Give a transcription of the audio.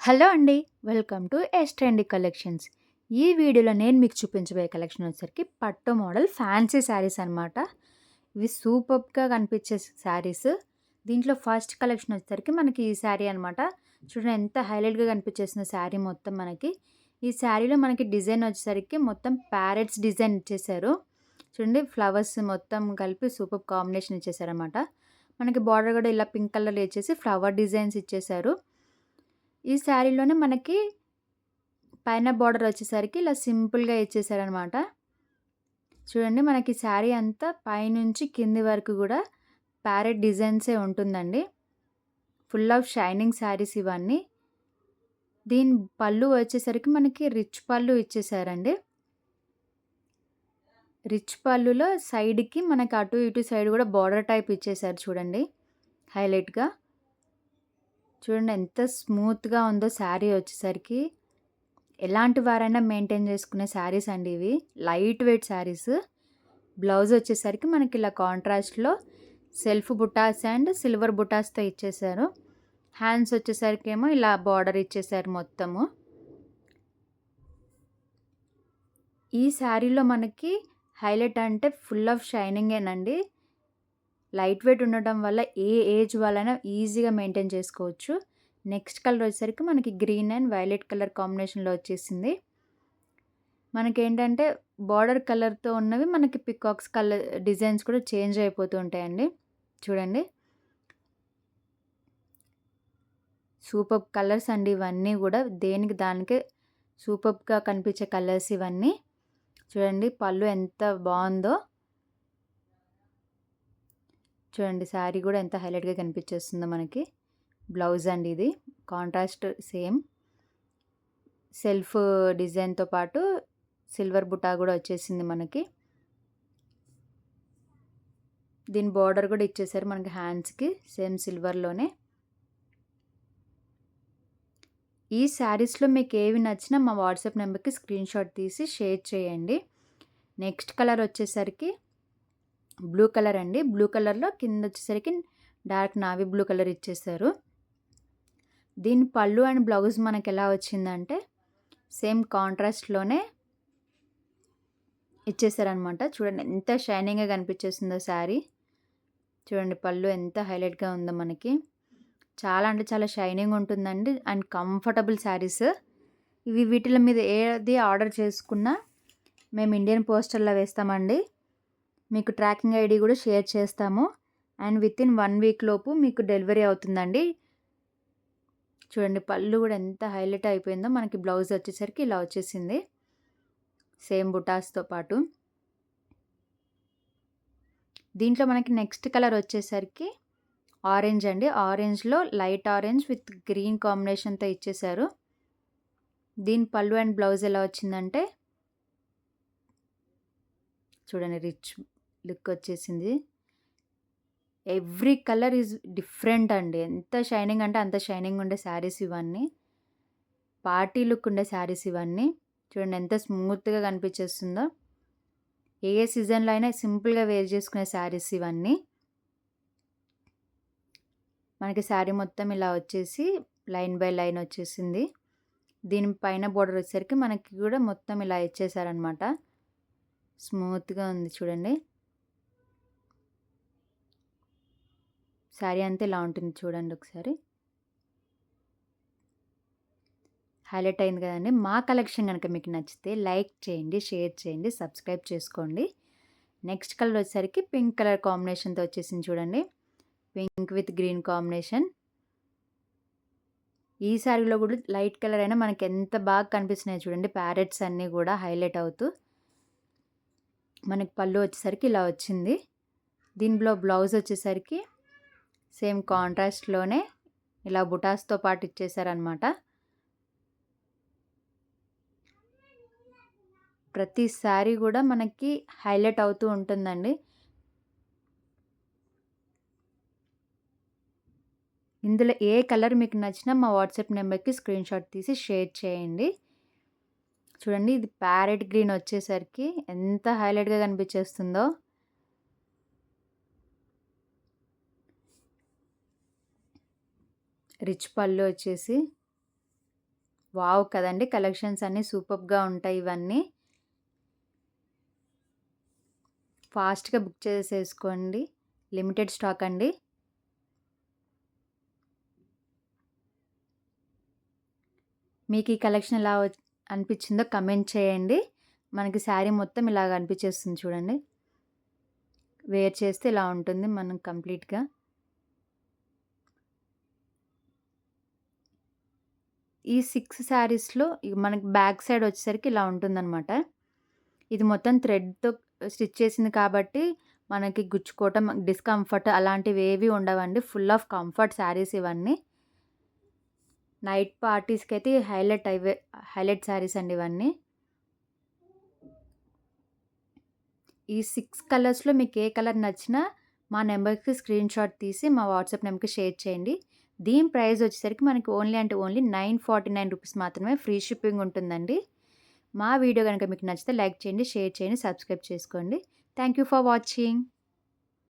Hello అండి. Welcome to S trendy collections. ఈ వీడియోలో నేను మీకు చూపించబోయే కలెక్షన్ వచ్చేసరికి పట్టు మోడల్ ఫ్యాన్సీ శారీస్ అనమాట. ఇవి సూపర్బ్‌గా కనిపించే శారీస్. దీంట్లో ఫస్ట్ కలెక్షన్ వచ్చేసరికి మనకి ఈ శారీ అనమాట. చూడండి ఎంత హైలైట్‌గా కనిపించేస్తుందో శారీ మొత్తం మనకి. ఈ శారీలో మనకి డిజైన్ వచ్చేసరికి మొత్తం ప్యారెట్స్ డిజైన్ ఇచ్చేసారు. చూడండి ఫ్లవర్స్ మొత్తం కలిపి సూపర్బ్ కాంబినేషన్ ఇచ్చేసారనమాట. మనకి బార్డర్ కూడా ఇలా పింక్ కలర్‌లో ఇచ్చేసి ఫ్లవర్ డిజైన్స్ ఇచ్చేసారు. ఈ శారీలోనే మనకి పైన బార్డర్ వచ్చేసరికి ఇలా సింపుల్‌గా ఇచ్చేసారనమాట. చూడండి మనకి శారీ అంతా పైనుంచి కింది వరకు గూడా ప్యారెట్ డిజైన్సే ఉంటుందండి. ఫుల్ ఆఫ్ షైనింగ్ శారీస్ ఇవన్నీ. దీని పళ్ళు వచ్చేసరికి మనకి రిచ్ పళ్ళు ఇచ్చేసారండి. రిచ్ పళ్ళులో సైడ్‌కి మనకి అటు ఇటు సైడ్ గూడా బార్డర్ టైప్ ఇచ్చేసారు చూడండి హైలైట్‌గా. చూడండి ఎంత స్మూత్‌గా ఉందో శారీ వచ్చేసరికి. ఎలాంటి వారైనా మెయింటైన్ చేసుకునే శారీస్ అండి ఇవి. Light weight saris. బ్లౌజ్ వచ్చేసరికి మనకి ఇలా కాంట్రాస్ట్‌లో సెల్ఫ్ బుటాస్ అండ్ సిల్వర్ బుటాస్‌తో ఇచ్చేసారు. హ్యాండ్స్ వచ్చేసరికేమో ఇలా బార్డర్ ఇచ్చేసారు మొత్తము. ఈ శారీలో మనకి హైలైట్ అంటే ఫుల్ ఆఫ్ షైనింగేనండి. లైట్ వెయిట్ ఉండటం వల్ల ఏ ఏజ్ వాళ్ళైనా ఈజీగా మెయింటైన్ చేసుకోవచ్చు. నెక్స్ట్ కలర్ వచ్చేసరికి మనకి గ్రీన్ అండ్ వైలెట్ కలర్ కాంబినేషన్‌లో వచ్చేసింది. మనకేంటంటే బార్డర్ కలర్‌తో ఉన్నవి మనకి పికాక్స్ కలర్ డిజైన్స్ కూడా చేంజ్ అయిపోతూ ఉంటాయండి. చూడండి. సూపర్బ్ కలర్స్ అండి ఇవన్నీ గూడా. దేనికి దానికే సూపర్బ్‌గా కనిపించే కలర్స్ ఇవన్నీ. చూడండి పళ్ళు ఎంత బావుందో. చూడండి శారీ గూడా ఎంత హైలైట్‌గా కనిపించేస్తుందో మనకి. బ్లౌజ్ అండి ఇది. Contrast same. సెల్ఫ్ డిజైన్‌తో పాటు సిల్వర్ బుటా గూడా వచ్చేసింది మనకి. దీని బార్డర్ గూడా ఇచ్చేసారు మనకి హ్యాండ్స్‌కి సేమ్ సిల్వర్‌లోనే. ఈ శారీస్‌లో మీకేవి నచ్చినా మా వాట్సాప్ నెంబర్‌కి స్క్రీన్‌షాట్ తీసి షేర్ చేయండి. నెక్స్ట్ కలర్ వచ్చేసరికి బ్లూ కలర్ అండి. బ్లూ కలర్‌లో కిందొచ్చేసరికి డార్క్ నావీ బ్లూ కలర్ ఇచ్చేసారు. దీని పళ్ళు అండ్ బ్లౌజ్ మనకెలా వచ్చిందంటే సేమ్ కాంట్రాస్ట్‌లోనే ఇచ్చేసారనమాట. చూడండి ఎంత షైనింగ్‌గా కనిపించేస్తుందో శారీ. చూడండి పళ్ళు ఎంత హైలైట్‌గా ఉందో మనకి. చాలా అంటే చాలా షైనింగ్ ఉంటుందండి అండ్ కంఫర్టబుల్ శారీస్. ఇవి వీటిల మీద ఏది ఆర్డర్ చేసుకున్నా మేము ఇండియన్ పోస్టల్‌లో వేస్తామండి. మీకు ట్రాకింగ్ ఐడీ కూడా షేర్ చేస్తాము. అండ్ వితిన్ 1 వీక్ లోపు మీకు డెలివరీ అవుతుందండి. చూడండి పళ్ళు కూడా ఎంత హైలైట్ అయిపోయిందో. మనకి బ్లౌజ్ వచ్చేసరికి ఇలా వచ్చేసింది. సేమ్ బుటాస్‌తో పాటు. దీంట్లో మనకి నెక్స్ట్ కలర్ వచ్చేసరికి ఆరెంజ్ అండి. ఆరెంజ్‌లో లైట్ ఆరెంజ్ విత్ గ్రీన్ కాంబినేషన్‌తో ఇచ్చేసారు. దీని పళ్ళు అండ్ బ్లౌజ్ ఎలా వచ్చిందంటే చూడండి రిచ్ లుక్ వచ్చేసింది. ఎవ్రీ కలర్ ఈజ్ డిఫరెంట్ అండి. ఎంత షైనింగ్ అంటే అంత షైనింగ్ ఉండే శారీస్ ఇవన్నీ. పార్టీ లుక్ ఉండే శారీస్ ఇవన్నీ. చూడండి ఎంత స్మూత్‌గా కనిపించేస్తుందో. ఏ సీజన్‌లో అయినా సింపుల్‌గా వేర్ చేసుకునే శారీస్ ఇవన్నీ. మనకి శారీ మొత్తం ఇలా వచ్చేసి లైన్ బై లైన్ వచ్చేసింది. దీని పైన బోర్డర్ వచ్చేసరికి మనకి కూడా మొత్తం ఇలా ఇచ్చేసారనమాట. స్మూత్‌గా ఉంది చూడండి. శారీ అంతా ఇలా ఉంటుంది చూడండి ఒకసారి. హైలైట్ అయింది కదండి. మా కలెక్షన్ కనుక మీకు నచ్చితే లైక్ చేయండి, షేర్ చేయండి, సబ్స్క్రైబ్ చేసుకోండి. నెక్స్ట్ కలర్ వచ్చేసరికి పింక్ కలర్ కాంబినేషన్‌తో వచ్చేసింది చూడండి. Pink with green combination. ఈ శారీలో కూడా లైట్ కలర్ అయినా మనకి ఎంత బాగా కనిపిస్తున్నాయి చూడండి. ప్యారెట్స్ అన్నీ కూడా హైలైట్ అవుతూ. మనకి పళ్ళు వచ్చేసరికి ఇలా వచ్చింది. దీనిలో బ్లౌజ్ వచ్చేసరికి సేమ్ కాంట్రాస్ట్‌లోనే ఇలా బుటాస్‌తో పాటు ఇచ్చేసారనమాట. ప్రతి శారీ కూడా మనకి హైలైట్ అవుతూ ఉంటుందండి. ఇందులో ఏ కలర్ మీకు నచ్చినా మా వాట్సాప్ నెంబర్‌కి స్క్రీన్‌షాట్ తీసి షేర్ చేయండి. చూడండి ఇది ప్యారెట్ గ్రీన్ వచ్చేసరికి ఎంత హైలైట్‌గా కనిపించేస్తుందో. రిచ్ పళ్ళు వచ్చేసి వావ్! కదండీ! కలెక్షన్స్ అన్నీ సూపర్బ్‌గా ఉంటాయి ఇవన్నీ. ఫాస్ట్‌గా బుక్ చేసేసుకోండి. లిమిటెడ్ స్టాక్ అండి. మీకు ఈ కలెక్షన్ ఎలా అనిపించిందో కమెంట్ చేయండి. మనకి శారీ మొత్తం ఇలాగ అనిపించేస్తుంది చూడండి. వేర్ చేస్తే ఇలా ఉంటుంది మనం కంప్లీట్‌గా. ఈ 6 శారీస్‌లో మనకి బ్యాక్ సైడ్ వచ్చేసరికి ఇలా ఉంటుందనమాట. ఇది మొత్తం థ్రెడ్‌తో స్టిచ్ చేసింది కాబట్టి మనకి గుచ్చుకోవటం, డిస్కంఫర్ట్ అలాంటివేవి ఉండవండి. ఫుల్ ఆఫ్ కంఫర్ట్ శారీస్ ఇవన్నీ. నైట్ పార్టీస్‌కైతే హైలైట్ శారీస్ అండి ఇవన్నీ. ఈ 6 కలర్స్‌లో మీకు ఏ కలర్ నచ్చినా మా నంబర్‌కి స్క్రీన్‌షాట్ తీసి మా వాట్సాప్ నంబర్‌కి షేర్ చేయండి. దీని ప్రైస్ వచ్చేసరికి మనకి ఓన్లీ అంటే ఓన్లీ ₹949 మాత్రమే. ఫ్రీ షిప్పింగ్ ఉంటుందండి. మా వీడియో గనుక మీకు నచ్చితే లైక్ చేయండి, షేర్ చేయండి, సబ్స్క్రైబ్ చేసుకోండి. Thank you for watching.